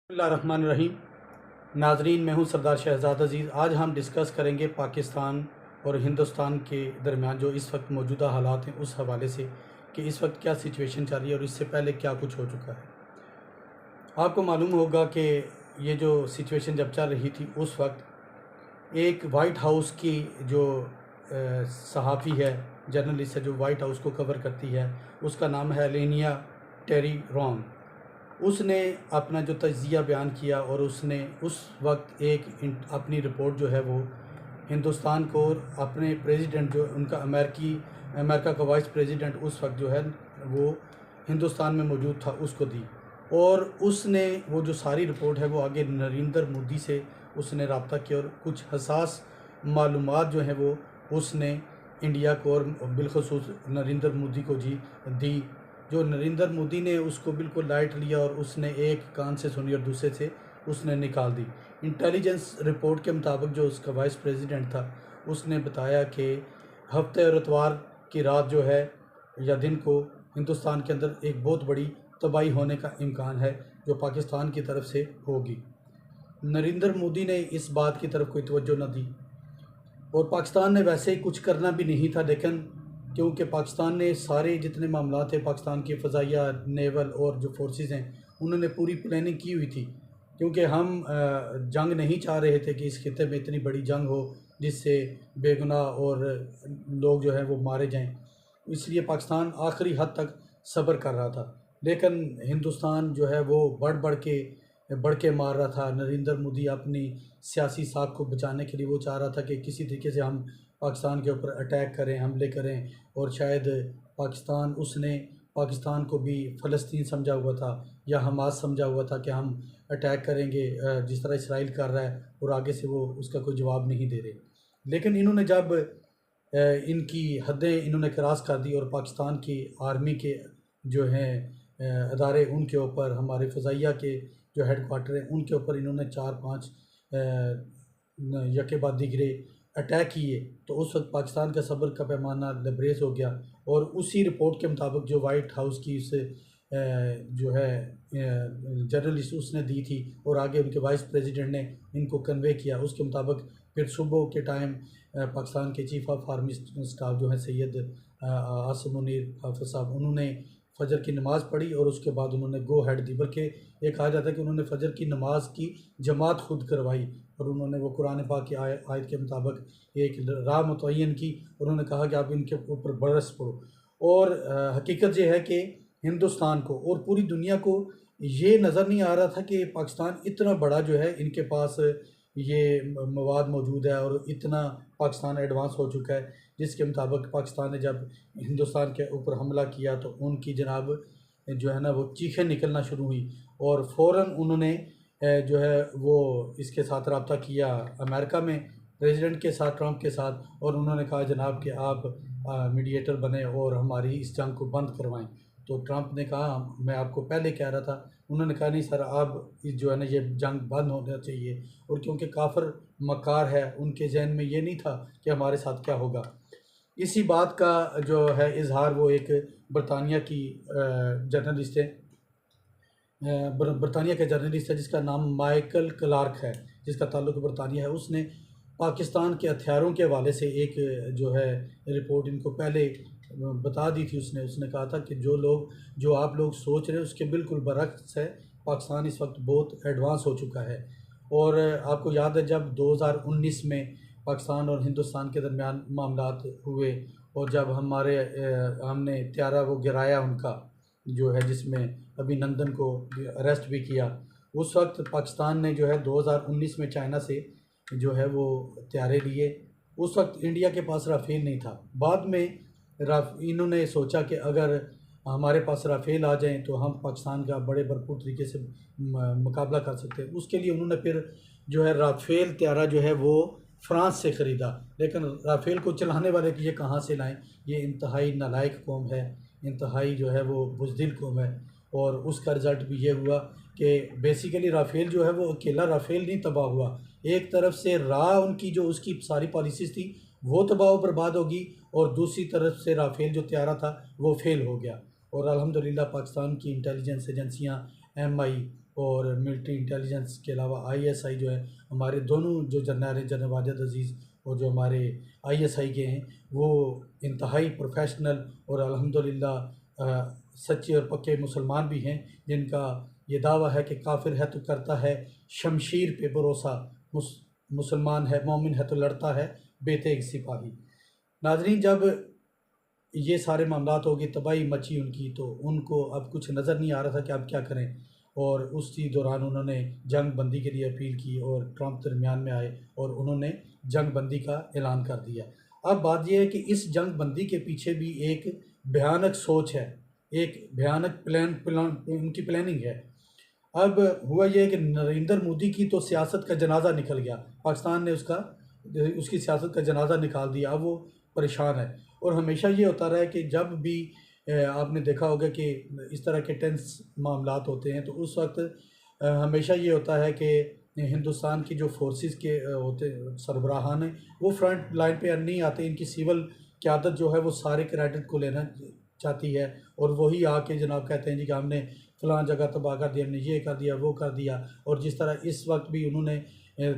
बिस्मिल्लाहिर्रहमानिर्रहीम। नाजरीन, मैं हूं सरदार शहजाद अज़ीज़। आज हम डिस्कस करेंगे पाकिस्तान और हिंदुस्तान के दरमियान जो इस वक्त मौजूदा हालात हैं उस हवाले से कि इस वक्त क्या सिचुएशन चल रही है और इससे पहले क्या कुछ हो चुका है। आपको मालूम होगा कि ये जो सिचुएशन जब चल रही थी उस वक्त एक वाइट हाउस की जो सहाफ़ी है, जर्नलिस्ट है, जो वाइट हाउस को कवर करती है, उसका नाम है लेनिया टेरी रॉन। उसने अपना जो तज्ज़िया बयान किया और उसने उस वक्त अपनी रिपोर्ट जो है वो हिंदुस्तान को और अपने प्रेसिडेंट जो उनका अमेरिका का वाइस प्रेसिडेंट उस वक्त जो है वो हिंदुस्तान में मौजूद था उसको दी। और उसने वो जो सारी रिपोर्ट है वो आगे नरेंद्र मोदी से उसने रब्ता किया और कुछ हसास मालूमात जो हैं वो उसने इंडिया को और बिलखसूस नरेंद्र मोदी को दी। जो नरेंद्र मोदी ने उसको बिल्कुल लाइट लिया और उसने एक कान से सुनी और दूसरे से उसने निकाल दी। इंटेलिजेंस रिपोर्ट के मुताबिक जो उसका वाइस प्रेसिडेंट था उसने बताया कि हफ्ते और इतवार की रात जो है या दिन को हिंदुस्तान के अंदर एक बहुत बड़ी तबाही होने का इम्कान है जो पाकिस्तान की तरफ से होगी। नरेंद्र मोदी ने इस बात की तरफ कोई तवज्जो न दी और पाकिस्तान ने वैसे ही कुछ करना भी नहीं था, लेकिन क्योंकि पाकिस्तान ने सारे जितने मामला थे, पाकिस्तान की फ़ज़ाइया, नेवल और जो फोर्सेस हैं उन्होंने पूरी प्लानिंग की हुई थी, क्योंकि हम जंग नहीं चाह रहे थे कि इस खिते में इतनी बड़ी जंग हो जिससे बेगुनाह और लोग जो हैं वो मारे जाएं। इसलिए पाकिस्तान आखिरी हद तक सब्र कर रहा था, लेकिन हिंदुस्तान जो है वो बढ़ के मार रहा था। नरेंद्र मोदी अपनी सियासी साख को बचाने के लिए वो चाह रहा था कि किसी तरीके से हम पाकिस्तान के ऊपर अटैक करें, हमले करें, और शायद उसने पाकिस्तान को भी फ़लस्तीन समझा हुआ था या हमास समझा हुआ था कि हम अटैक करेंगे जिस तरह इसराइल कर रहा है, और आगे से वो उसका कोई जवाब नहीं दे रहे। लेकिन इन्होंने जब इनकी हदें इन्होंने क्रॉस कर दी और पाकिस्तान की आर्मी के जो हैं अदारे, उनके ऊपर, हमारे फ़ज़ाइया के जो हेड क्वार्टर हैं उनके ऊपर इन्होंने 4-5 यके बाद दिगरे अटैक किए, तो उस वक्त पाकिस्तान का सब्र का पैमाना लबरेज हो गया। और उसी रिपोर्ट के मुताबिक जो वाइट हाउस की जो है जर्नलिस्ट उसने दी थी और आगे उनके वाइस प्रेसिडेंट ने इनको कन्वे किया, उसके मुताबिक फिर सुबह के टाइम पाकिस्तान के चीफ ऑफ आर्मी स्टाफ जो है सैयद आसिम मुनीर हाफिज साहब, उन्होंने फ़जर की नमाज़ पढ़ी और उसके बाद उन्होंने गो हेड दी। बल्कि ये कहा जाता है कि उन्होंने फ़जर की नमाज की जमात खुद करवाई और उन्होंने वो कुरान पाक की आयत के मुताबिक एक राह मुतय्यन की। उन्होंने कहा कि आप इनके ऊपर बरस पड़ो। और हकीकत ये है कि हिंदुस्तान को और पूरी दुनिया को ये नज़र नहीं आ रहा था कि पाकिस्तान इतना बड़ा जो है इनके पास ये मवाद मौजूद है और इतना पाकिस्तान एडवांस हो चुका है, जिसके मुताबिक पाकिस्तान ने जब हिंदुस्तान के ऊपर हमला किया तो उनकी जनाब जो है ना वो चीखें निकलना शुरू हुई और फ़ौरन उन्होंने जो है वो इसके साथ रब्ता किया अमेरिका में प्रेसिडेंट के साथ, ट्रंप के साथ, और उन्होंने कहा जनाब कि आप मीडिएटर बने और हमारी इस जंग को बंद करवाएं। तो ट्रंप ने कहा मैं आपको पहले कह रहा था। उन्होंने कहा नहीं सर, अब जो है ना ये जंग बंद होना चाहिए। और क्योंकि काफिर मकार है, उनके जहन में ये नहीं था कि हमारे साथ क्या होगा। इसी बात का जो है इजहार वो एक बरतानिया की जर्नलिस्ट है, बरतानिया का जर्नलिस्ट है जिसका नाम माइकल क्लार्क है, जिसका ताल्लुक बरतानिया है। उसने पाकिस्तान के हथियारों के हवाले से एक जो है रिपोर्ट इनको पहले बता दी थी। उसने कहा था कि जो आप लोग सोच रहे हैं उसके बिल्कुल बरक्स है। पाकिस्तान इस वक्त बहुत एडवांस हो चुका है। और आपको याद है जब 2019 में पाकिस्तान और हिंदुस्तान के दरमियान मामलात हुए और जब हमने त्यारा वो गिराया उनका जो है, जिसमें अभिनंदन को अरेस्ट भी किया, उस वक्त पाकिस्तान ने जो है 2019 में चाइना से जो है वो त्यारे लिए। उस वक्त इंडिया के पास राफेल नहीं था। बाद में इन्होंने सोचा कि अगर हमारे पास राफेल आ जाएं तो हम पाकिस्तान का बड़े भरपूर तरीके से मुकाबला कर सकते हैं। उसके लिए उन्होंने फिर जो है राफेल त्यारा जो है वो फ्रांस से ख़रीदा। लेकिन राफेल को चलाने वाले ये कहाँ से लाएं? ये इंतहाई नालायक कौम है, इंतहाई जो है वो बुज़दिल कौम है। और उसका रिज़ल्ट भी ये हुआ कि बेसिकली राफेल जो है वो अकेला राफेल नहीं तबाह हुआ, एक तरफ से उनकी जो उसकी सारी पॉलिसीज़ थी वो तबाह बर्बाद होगी और दूसरी तरफ से राफेल जो तैयारा था वो फेल हो गया। और अल्हम्दुलिल्लाह पाकिस्तान की इंटेलिजेंस एजेंसियाँ MI और मिलिट्री इंटेलिजेंस के अलावा आईएसआई जो है, हमारे दोनों जो जर्नल हैं, जनरल वाजिद अजीज़ और जो हमारे आईएसआई के हैं, वो इंतहाई प्रोफेशनल और अल्हम्दुलिल्लाह सच्चे और पक्के मुसलमान भी हैं, जिनका ये दावा है कि काफिर है तो करता है शमशीर पे भरोसा, मुसलमान है मोमिन है तो लड़ता है बेतेग सिपाही। नाजरीन, जब ये सारे मामलात हो गए, तबाही मची उनकी, तो उनको अब कुछ नज़र नहीं आ रहा था कि अब क्या करें, और उसी दौरान उन्होंने जंग बंदी के लिए अपील की और ट्रंप दरमियान में आए और उन्होंने जंग बंदी का ऐलान कर दिया। अब बात यह है कि इस जंग बंदी के पीछे भी एक भयानक सोच है, एक भयानक प्लान उनकी प्लानिंग है। अब हुआ यह कि नरेंद्र मोदी की तो सियासत का जनाजा निकल गया, पाकिस्तान ने उसकी सियासत का जनाजा निकाल दिया, अब वो परेशान है। और हमेशा ये होता रहा है कि जब भी आपने देखा होगा कि इस तरह के टेंस मामलात होते हैं, तो उस वक्त हमेशा ये होता है कि हिंदुस्तान की जो फोर्सेस के होते सरबराहान हैं, वो फ्रंट लाइन पे नहीं आते, इनकी सिविल क़यादत जो है वो सारे क्रेडिट को लेना चाहती है, और वही आके जनाब कहते हैं जी कि हमने फ़लाँ जगह तबाह कर दिया, हमने ये कर दिया, वो कर दिया। और जिस तरह इस वक्त भी उन्होंने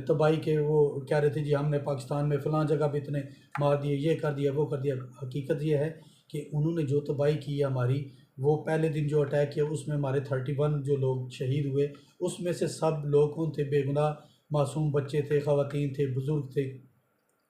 तबाही के वो कह रहे थे जी हमने पाकिस्तान में फ़लाँ जगह भी इतने मार दिए, ये कर दिया, वो कर दिया। हकीकत ये है कि उन्होंने जो तबाही की है हमारी, वो पहले दिन जो अटैक किया उसमें हमारे 31 जो लोग शहीद हुए, उसमें से सब लोग कौन थे? बेगुनाह मासूम बच्चे थे, ख़वातीन थे, बुज़ुर्ग थे,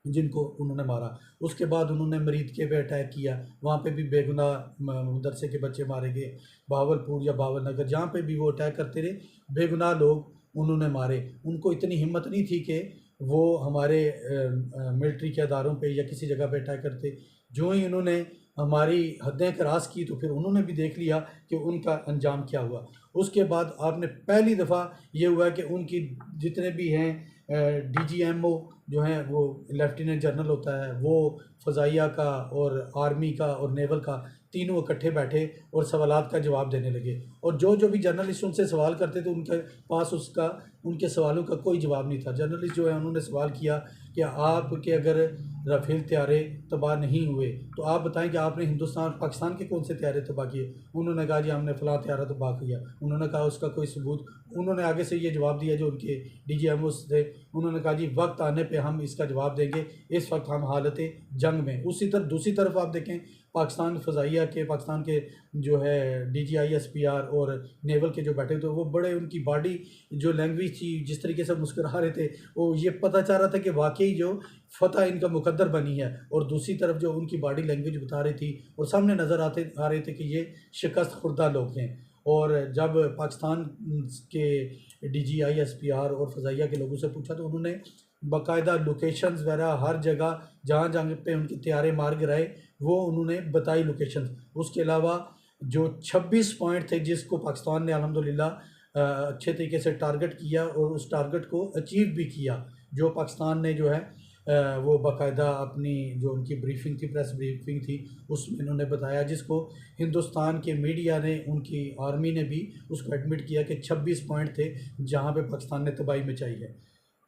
जिनको उन्होंने मारा। उसके बाद उन्होंने मरीदके पे अटैक किया, वहाँ पे भी बेगुनाह मदरसे के बच्चे मारे गए। बहावलपुर या बावलनगर जहाँ पे भी वो अटैक करते रहे, बेगुनाह लोग उन्होंने मारे। उनको इतनी हिम्मत नहीं थी कि वो हमारे मिलिट्री के अदारों पे या किसी जगह पे अटैक करते। जो ही उन्होंने हमारी हदें क्रॉस की, तो फिर उन्होंने भी देख लिया कि उनका अंजाम क्या हुआ। उसके बाद आपने पहली दफ़ा ये हुआ कि उनकी जितने भी हैं डीजीएमओ जो हैं, वो लेफ्टिनेंट जनरल होता है, वो फ़ज़ाइया का और आर्मी का और नेवल का तीनों इकट्ठे बैठे और सवालात का जवाब देने लगे। और जो भी जर्नलिस्ट उनसे सवाल करते थे, उनके पास उनके सवालों का कोई जवाब नहीं था। जर्नलिस्ट जो है उन्होंने सवाल किया कि आपके अगर राफेल तैयारे तबाह नहीं हुए, तो आप बताएं कि आपने पाकिस्तान के कौन से तैयारे तबाह किए? उन्होंने कहा जी हमने फ़लाँ तैयारा तबाह किया। उन्होंने कहा उसका कोई सबूत? उन्होंने आगे से ये जवाब दिया जो उनके डीजीएमओस थे, उन्होंने कहा जी वक्त आने पे हम इसका जवाब देंगे, इस वक्त हम हालत जंग में। दूसरी तरफ आप देखें, पाकिस्तान के जो है DGISPR और नेवल के जो बैठे थे, वो बड़े उनकी बॉडी जो लैंग्वेज थी, जिस तरीके से मुस्कुरा रहे थे, वो ये पता चल रहा था कि वाकई जो फ़तह इनका मुकद्दर बनी है। और दूसरी तरफ जो उनकी बॉडी लैंग्वेज बता रही थी और सामने नज़र आ रहे थे कि ये शिकस्त खुर्दा लोग हैं। और जब पाकिस्तान के DGISPR और फ़ज़ाइया के लोगों से पूछा, तो उन्होंने बाकायदा लोकेशंस वगैरह हर जगह जहाँ जहाँ पे उनके तैयारे मार गिराए, वो उन्होंने बताई लोकेशंस। उसके अलावा जो 26 पॉइंट थे जिसको पाकिस्तान ने अल्हम्दुलिल्लाह अच्छे तरीके से टारगेट किया और उस टारगेट को अचीव भी किया। जो पाकिस्तान ने जो है वो बाकायदा अपनी जो उनकी ब्रीफिंग थी, प्रेस ब्रीफिंग थी, उसमें इन्होंने बताया, जिसको हिंदुस्तान के मीडिया ने, उनकी आर्मी ने भी उसको एडमिट किया कि 26 पॉइंट थे जहाँ पे पाकिस्तान ने तबाही मचाई है।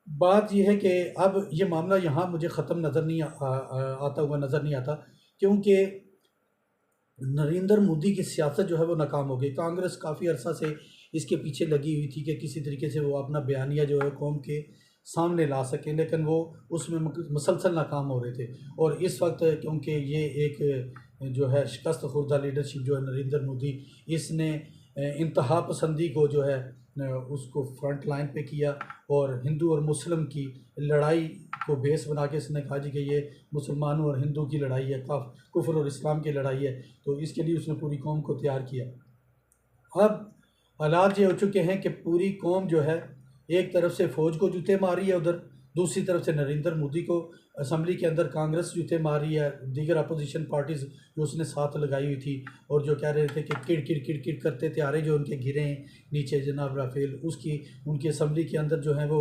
बात यह है कि अब ये मामला यहाँ मुझे ख़त्म नज़र नहीं आता हुआ नज़र नहीं आता, क्योंकि नरेंद्र मोदी की सियासत जो है वो नाकाम हो गई। कांग्रेस काफ़ी अरसा से इसके पीछे लगी हुई थी कि किसी तरीके से वो अपना बयानिया जो है कौम के सामने ला सकें, लेकिन वो उसमें मुसलसल नाकाम हो रहे थे। और इस वक्त क्योंकि ये एक जो है शिकस्त खुर्दा लीडरशिप जो है नरेंद्र मोदी, इसने इंतहा पसंदी को जो है उसको फ्रंट लाइन पे किया और हिंदू और मुस्लिम की लड़ाई को बेस बना के इसने कहा जी कि ये मुसलमानों और हिंदू की लड़ाई है, कुफ्र और इस्लाम की लड़ाई है। तो इसके लिए उसने पूरी कौम को तैयार किया। अब हालात ये हो चुके हैं कि पूरी कौम जो है एक तरफ से फ़ौज को जूते मार रही है, उधर दूसरी तरफ से नरेंद्र मोदी को असम्बली के अंदर कांग्रेस जूते मार रही है, दीगर अपोजिशन पार्टीज़ जो उसने साथ लगाई हुई थी, और जो कह रहे थे कि किड़ करते तैयारे जो उनके गिरे हैं नीचे जनाब राफेल, उसकी उनकी असम्बली के अंदर जो है वो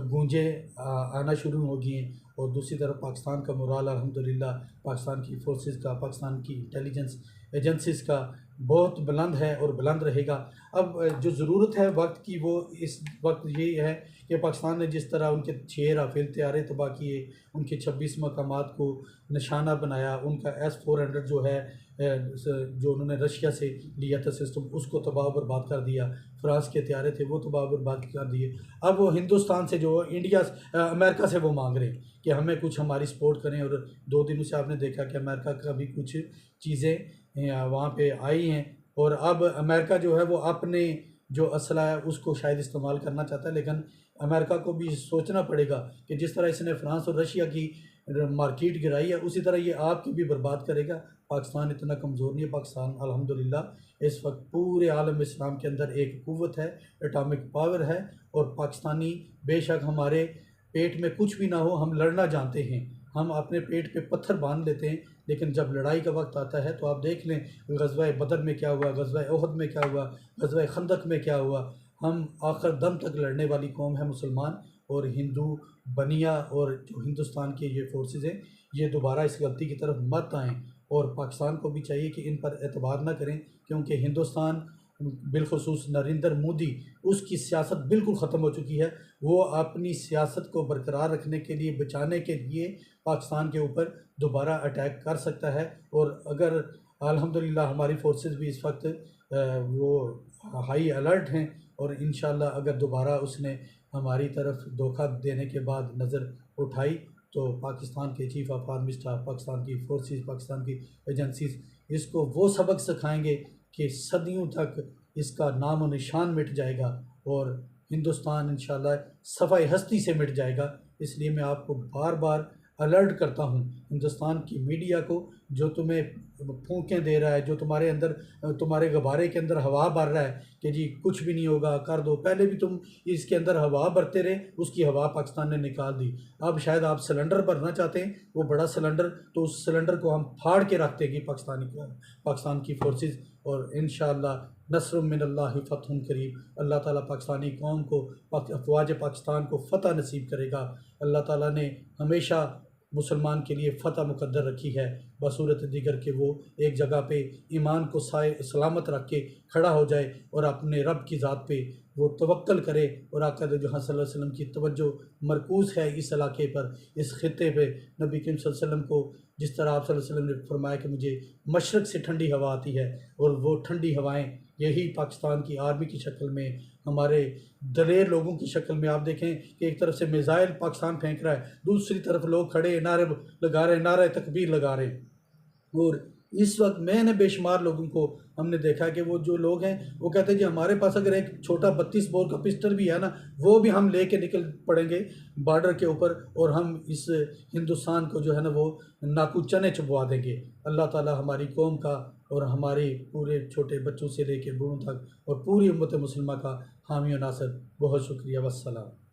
गूंजे आना शुरू हो गई हैं। और दूसरी तरफ पाकिस्तान का मोराल अल्हम्दुलिल्लाह पाकिस्तान की फ़ोर्सेस का, पाकिस्तान की इंटेलिजेंस एजेंसीज़ का बहुत बुलंद है और बुलंद रहेगा। अब जो ज़रूरत है वक्त की, वो इस वक्त ये है कि पाकिस्तान ने जिस तरह उनके 6 राफेल तैयारे तबाह किए, उनके 26 मकामात को निशाना बनाया, उनका S-400 जो है जो उन्होंने रशिया से लिया था सिस्टम, उसको तबाह बर्बाद कर दिया। फ्रांस के हथियारे थे वो तबाह बर्बाद कर दिए। अब वो हिंदुस्तान से, जो इंडिया अमेरिका से वो मांग रहे हैं कि हमें कुछ हमारी सपोर्ट करें। और 2 दिनों से आपने देखा कि अमेरिका का भी कुछ चीज़ें वहाँ पे आई हैं। और अब अमेरिका जो है वो अपने जो असला है उसको शायद इस्तेमाल करना चाहता है, लेकिन अमेरिका को भी सोचना पड़ेगा कि जिस तरह इसने फ्रांस और रशिया की मार्केट गिराई है, उसी तरह ये आपकी भी बर्बाद करेगा। पाकिस्तान इतना कमज़ोर नहीं है। पाकिस्तान अल्हम्दुलिल्लाह इस वक्त पूरे आलम इस्लाम के अंदर एक क़ुव्वत है, एटॉमिक पावर है। और पाकिस्तानी बेशक हमारे पेट में कुछ भी ना हो, हम लड़ना जानते हैं, हम अपने पेट पे पत्थर बांध लेते हैं, लेकिन जब लड़ाई का वक्त आता है तो आप देख लें ग़ज़वा बदर में क्या हुआ, ग़ज़वा उहद में क्या हुआ, ग़ज़वा खंदक में क्या हुआ। हम आखिर दम तक लड़ने वाली कौम है मुसलमान। और हिंदू बनिया और जो हिंदुस्तान के ये फोर्सेस हैं, ये दोबारा इस गलती की तरफ मत आएँ। और पाकिस्तान को भी चाहिए कि इन पर एतबार ना करें, क्योंकि हिंदुस्तान बिलखुसूस नरेंद्र मोदी, उसकी सियासत बिल्कुल ख़त्म हो चुकी है। वो अपनी सियासत को बरकरार रखने के लिए, बचाने के लिए पाकिस्तान के ऊपर दोबारा अटैक कर सकता है। और अगर अल्हम्दुलिल्लाह हमारी फोर्सेस भी इस वक्त वो हाई अलर्ट हैं। और इंशाल्लाह अगर दोबारा उसने हमारी तरफ धोखा देने के बाद नज़र उठाई तो पाकिस्तान के chief of army staff, Pakistan की फोर्सेस, पाकिस्तान की एजेंसीज इसको वो सबक सिखाएंगे कि सदियों तक इसका नाम और निशान मिट जाएगा और हिंदुस्तान इंशाल्लाह सफ़ाई हस्ती से मिट जाएगा। इसलिए मैं आपको बार बार अलर्ट करता हूँ, हिंदुस्तान की मीडिया को, जो तुम्हें फूंकें दे रहा है, जो तुम्हारे अंदर, तुम्हारे गुब्बारे के अंदर हवा भर रहा है कि जी कुछ भी नहीं होगा, कर दो। पहले भी तुम इसके अंदर हवा भरते रहे, उसकी हवा पाकिस्तान ने निकाल दी। अब शायद आप सिलेंडर भरना चाहते हैं, वो बड़ा सिलेंडर, तो उस सिलेंडर को हम फाड़ के रख देंगे पाकिस्तान की फोर्सेस। और इंशाअल्लाह नस्रुम मिनल्लाहि फ़तहुन करीब, अल्लाह ताला पाकिस्तानी कौम को, अफ़वाज पाकिस्तान को फ़तह नसीब करेगा। अल्लाह ताला ने हमेशा मुसलमान के लिए फ़तह मुक़द्दर रखी है, बसूरत दीगर के वो एक जगह पे ईमान को सलामत रख के खड़ा हो जाए और अपने रब की ज़ात पे वो तवक्ल करे। और आका जहाँ सल्लल्लाहु अलैहि वसल्लम की तवज्जो मरकूज़ है इस इलाके पर, इस ख़ित्ते पे। नबी करीम सल्लल्लाहु अलैहि वसल्लम को जिस तरह आप सल्लल्लाहु अलैहि वसल्लम ने फरमाया कि मुझे मशरक़ से ठंडी हवा आती है, और वो ठंडी हवाएँ यही पाकिस्तान की आर्मी की शक्ल में, हमारे दलेर लोगों की शक्ल में। आप देखें कि एक तरफ से मिज़ाइल पाकिस्तान फेंक रहा है, दूसरी तरफ लोग खड़े नारे लगा रहे, नारे तकबीर लगा रहे। और इस वक्त मैंने बेशुमार लोगों को हमने देखा कि वो जो लोग हैं वो कहते हैं जी हमारे पास अगर एक छोटा 32 बोर का पिस्टल भी है ना, वो भी हम लेके निकल पड़ेंगे बॉर्डर के ऊपर, और हम इस हिंदुस्तान को जो है ना वो नाकू चने चबवा देंगे। अल्लाह ताला हमारी कौम का और हमारे पूरे छोटे बच्चों से लेके बूढ़ों तक और पूरी उम्मत मुसलिमा का हामी और नासर। बहुत शुक्रिया। वस्सलाम।